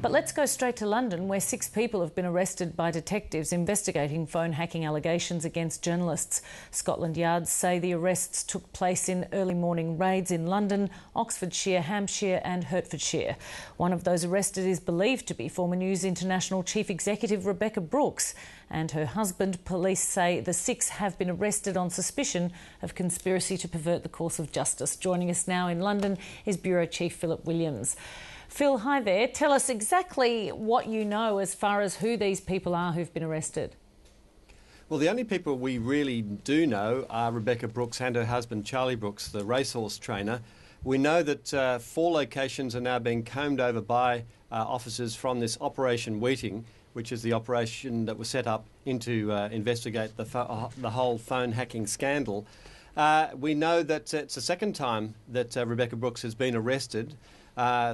But let's go straight to London, where 6 people have been arrested by detectives investigating phone hacking allegations against journalists. Scotland Yard say the arrests took place in early morning raids in London, Oxfordshire, Hampshire and Hertfordshire. One of those arrested is believed to be former News International Chief Executive Rebekah Brooks and her husband. Police say the 6 have been arrested on suspicion of conspiracy to pervert the course of justice. Joining us now in London is Bureau Chief Philip Williams. Phil, hi there. Tell us exactly what you know as far as who these people are who've been arrested. Well, the only people we really do know are Rebekah Brooks and her husband Charlie Brooks, the racehorse trainer. We know that 4 locations are now being combed over by officers from this Operation Weeting, which is the operation that was set up to investigate the whole phone hacking scandal. We know that it's the second time that Rebekah Brooks has been arrested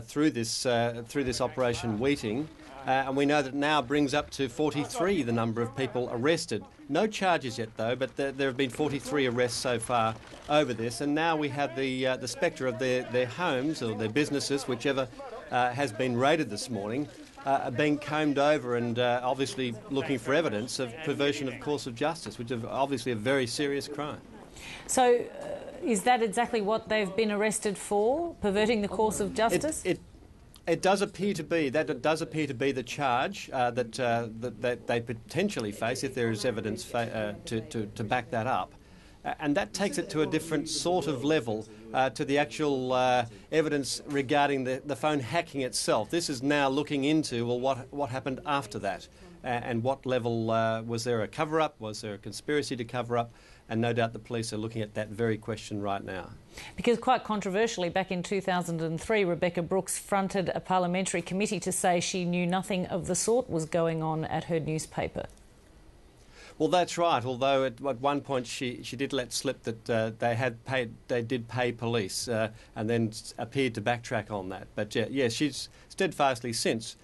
through this Operation Weeting, and we know that it now brings up to 43 the number of people arrested. No charges yet though, but there have been 43 arrests so far over this, and now we have the spectre of their homes or their businesses, whichever has been raided this morning, being combed over and obviously looking for evidence of perversion of course of justice, which is obviously a very serious crime. So is that exactly what they've been arrested for, perverting the course of justice? It does appear to be. That does appear to be the charge that they potentially face if there is evidence to back that up. And that takes it to a different sort of level to the actual evidence regarding the phone hacking itself. This is now looking into, well, what happened after that and what level was there a cover-up, was there a conspiracy to cover up? And no doubt the police are looking at that very question right now. Because quite controversially, back in 2003, Rebekah Brooks fronted a parliamentary committee to say she knew nothing of the sort was going on at her newspaper. Well, that's right, although at one point she did let slip that they did pay police and then appeared to backtrack on that. But yeah, she's steadfastly since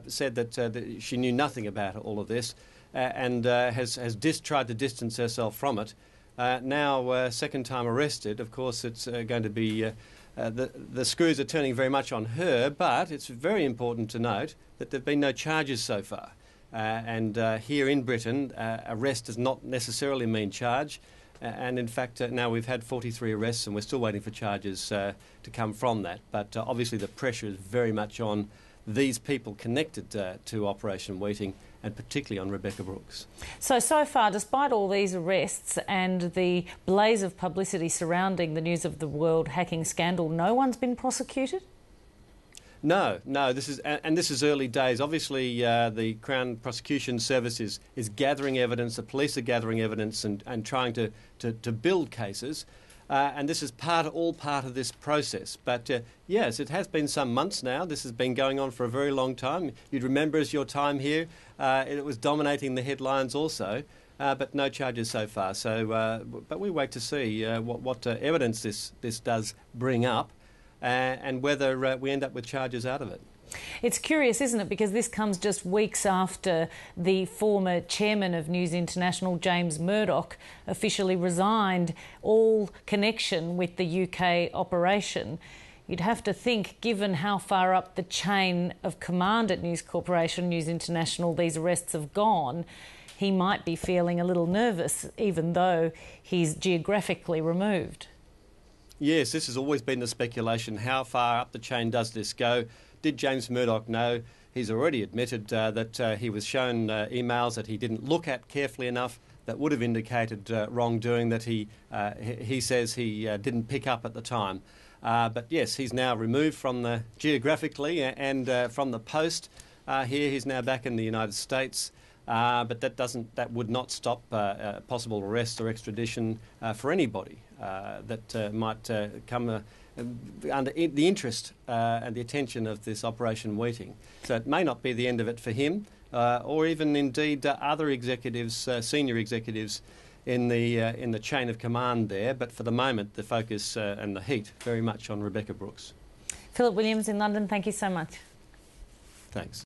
said that she knew nothing about all of this. And has tried to distance herself from it. Now, second time arrested, of course, it's going to be the screws are turning very much on her. But it's very important to note that there have been no charges so far. And here in Britain, arrest does not necessarily mean charge. And in fact, now we've had 43 arrests, and we're still waiting for charges to come from that. But obviously, the pressure is very much on these people connected to Operation Weeting, and particularly on Rebekah Brooks. So far, despite all these arrests and the blaze of publicity surrounding the News of the World hacking scandal, no one's been prosecuted? No, this is early days. Obviously, the Crown Prosecution Service is gathering evidence, the police are gathering evidence and trying to build cases. And this is all part of this process. But yes, it has been some months now. This has been going on for a very long time. You'd remember as your time here, it was dominating the headlines also, but no charges so far. So, but we wait to see what evidence this does bring up and whether we end up with charges out of it. It's curious, isn't it, because this comes just weeks after the former chairman of News International, James Murdoch, officially resigned all connection with the UK operation. You'd have to think, given how far up the chain of command at News Corporation, News International, these arrests have gone, he might be feeling a little nervous, even though he's geographically removed. Yes, this has always been the speculation. How far up the chain does this go? Did James Murdoch know? He's already admitted that he was shown emails that he didn't look at carefully enough that would have indicated wrongdoing that he says he didn't pick up at the time. But yes, he's now removed from geographically and from the post. Here he's now back in the United States. But that would not stop possible arrest or extradition for anybody that might come under the interest and the attention of this Operation Weeting. So it may not be the end of it for him, or even indeed other executives, senior executives in the chain of command there. But for the moment, the focus and the heat very much on Rebekah Brooks. Philip Williams in London, thank you so much. Thanks.